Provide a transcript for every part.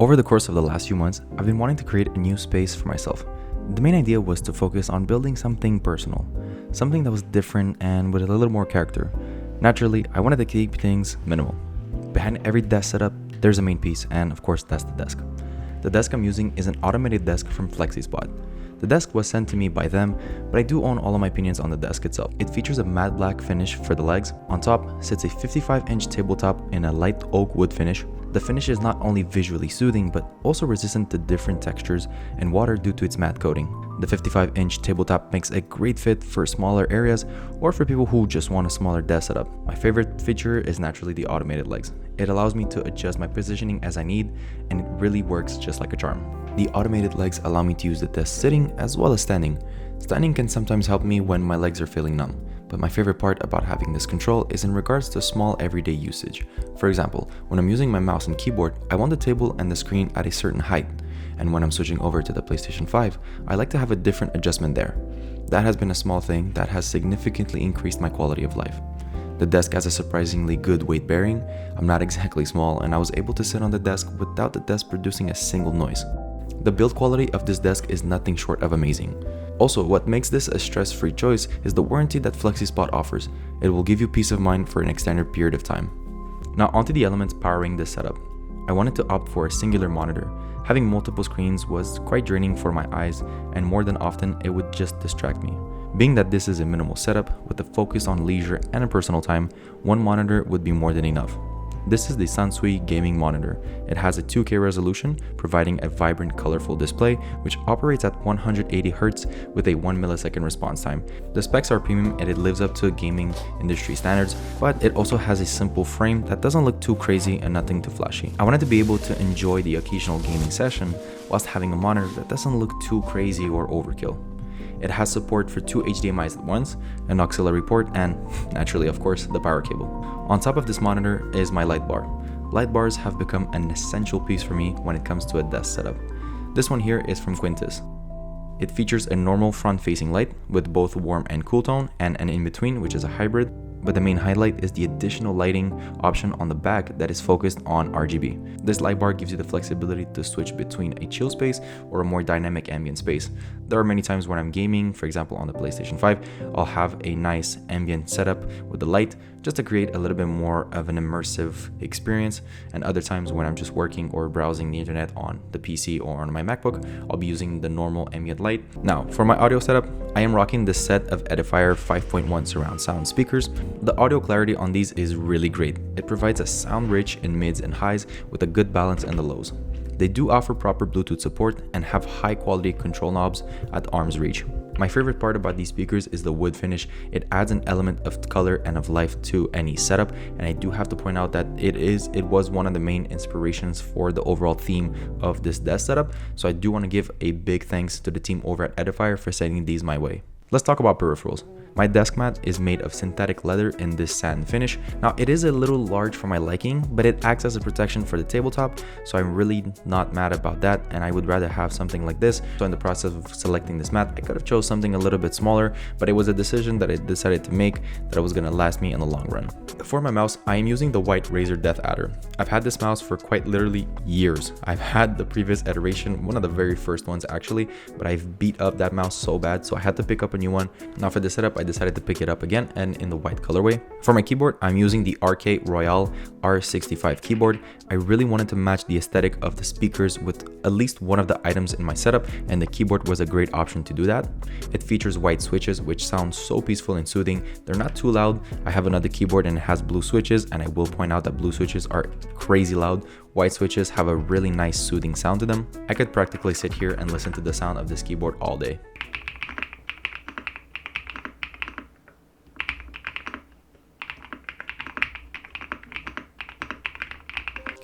Over the course of the last few months, I've been wanting to create a new space for myself. The main idea was to focus on building something personal, something that was different and with a little more character. Naturally, I wanted to keep things minimal. Behind every desk setup, there's a main piece, and of course that's the desk. The desk I'm using is an automated desk from FlexiSpot. The desk was sent to me by them, but I do own all of my opinions on the desk itself. It features a matte black finish for the legs. On top sits a 55-inch tabletop in a light oak wood finish. The finish is not only visually soothing, but also resistant to different textures and water due to its matte coating. The 55-inch tabletop makes a great fit for smaller areas or for people who just want a smaller desk setup. My favorite feature is naturally the automated legs. It allows me to adjust my positioning as I need, and it really works just like a charm. The automated legs allow me to use the desk sitting as well as standing. Standing can sometimes help me when my legs are feeling numb, but my favorite part about having this control is in regards to small everyday usage. For example, when I'm using my mouse and keyboard, I want the table and the screen at a certain height, and when I'm switching over to the PlayStation 5, I like to have a different adjustment there. That has been a small thing that has significantly increased my quality of life. The desk has a surprisingly good weight bearing. I'm not exactly small, and I was able to sit on the desk without the desk producing a single noise. The build quality of this desk is nothing short of amazing. Also, what makes this a stress-free choice is the warranty that FlexiSpot offers. It will give you peace of mind for an extended period of time. Now onto the elements powering this setup. I wanted to opt for a singular monitor. Having multiple screens was quite draining for my eyes, and more than often it would just distract me. Being that this is a minimal setup with a focus on leisure and a personal time, one monitor would be more than enough. This is the Sansui Gaming Monitor. It has a 2K resolution, providing a vibrant, colorful display, which operates at 180 Hz with a 1 millisecond response time. The specs are premium and it lives up to gaming industry standards, but it also has a simple frame that doesn't look too crazy and nothing too flashy. I wanted to be able to enjoy the occasional gaming session whilst having a monitor that doesn't look too crazy or overkill. It has support for 2 HDMIs at once, an auxiliary port, and naturally, of course, the power cable. On top of this monitor is my light bar. Light bars have become an essential piece for me when it comes to a desk setup. This one here is from Quintis. It features a normal front-facing light with both warm and cool tone, and an in-between, which is a hybrid. But the main highlight is the additional lighting option on the back that is focused on RGB. This light bar gives you the flexibility to switch between a chill space or a more dynamic ambient space. There are many times when I'm gaming, for example on the PlayStation 5, I'll have a nice ambient setup with the light just to create a little bit more of an immersive experience, and other times when I'm just working or browsing the internet on the PC or on my MacBook, I'll be using the normal ambient light. Now, for my audio setup, I am rocking this set of Edifier 5.1 surround sound speakers. The audio clarity on these is really great. It provides a sound rich in mids and highs with a good balance in the lows. They do offer proper Bluetooth support and have high quality control knobs at arm's reach. My favorite part about these speakers is the wood finish. It adds an element of color and of life to any setup, and I do have to point out that it was one of the main inspirations for the overall theme of this desk setup, so I do want to give a big thanks to the team over at Edifier for sending these my way. Let's talk about peripherals. My desk mat is made of synthetic leather in this satin finish. Now it is a little large for my liking, but it acts as a protection for the tabletop, so I'm really not mad about that, and I would rather have something like this. So in the process of selecting this mat, I could have chose something a little bit smaller, but it was a decision that I decided to make that was going to last me in the long run. For my mouse, I am using the white Razer DeathAdder. I've had this mouse for quite literally years. I've had the previous iteration, one of the very first ones actually, but I've beat up that mouse so bad, so I had to pick up a new one. Now for this setup, I decided to pick it up again and in the white colorway. For my keyboard, I'm using the RK Royale R65 keyboard. I really wanted to match the aesthetic of the speakers with at least one of the items in my setup, and the keyboard was a great option to do that. It features white switches which sound so peaceful and soothing. They're not too loud. I have another keyboard and it has blue switches, and I will point out that blue switches are crazy loud. White switches have a really nice soothing sound to them. I could practically sit here and listen to the sound of this keyboard all day.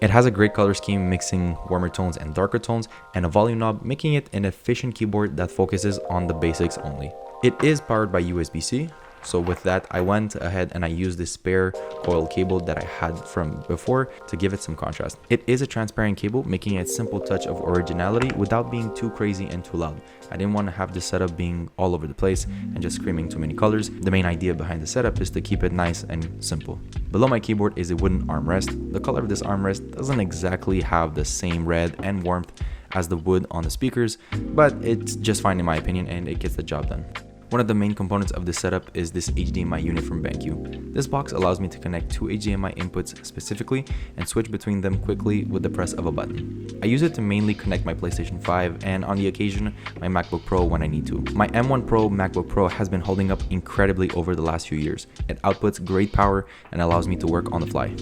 It has a great color scheme mixing warmer tones and darker tones, and a volume knob, making it an efficient keyboard that focuses on the basics only. It is powered by USB-C, So with that, I went ahead and I used this spare coil cable that I had from before to give it some contrast. It is a transparent cable, making it a simple touch of originality without being too crazy and too loud. I didn't want to have the setup being all over the place and just screaming too many colors. The main idea behind the setup is to keep it nice and simple. Below my keyboard is a wooden armrest. The color of this armrest doesn't exactly have the same red and warmth as the wood on the speakers, but it's just fine in my opinion and it gets the job done. One of the main components of this setup is this HDMI unit from BenQ. This box allows me to connect two HDMI inputs specifically and switch between them quickly with the press of a button. I use it to mainly connect my PlayStation 5 and on the occasion my MacBook Pro when I need to. My M1 Pro MacBook Pro has been holding up incredibly over the last few years. It outputs great power and allows me to work on the fly.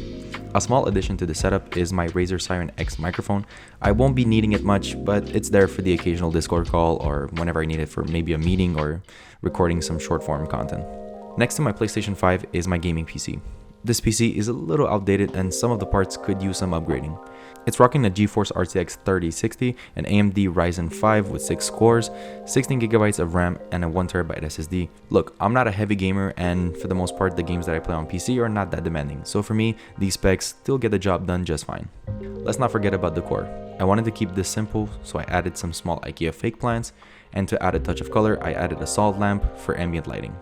A small addition to the setup is my Razer Siren X microphone. I won't be needing it much, but it's there for the occasional Discord call or whenever I need it for maybe a meeting or recording some short form content. Next to my PlayStation 5 is my gaming PC. This PC is a little outdated and some of the parts could use some upgrading. It's rocking a GeForce RTX 3060, an AMD Ryzen 5 with 6 cores, 16GB of RAM, and a 1TB SSD. Look, I'm not a heavy gamer and for the most part the games that I play on PC are not that demanding, so for me, these specs still get the job done just fine. Let's not forget about decor. I wanted to keep this simple, so I added some small IKEA fake plants, and to add a touch of color, I added a salt lamp for ambient lighting.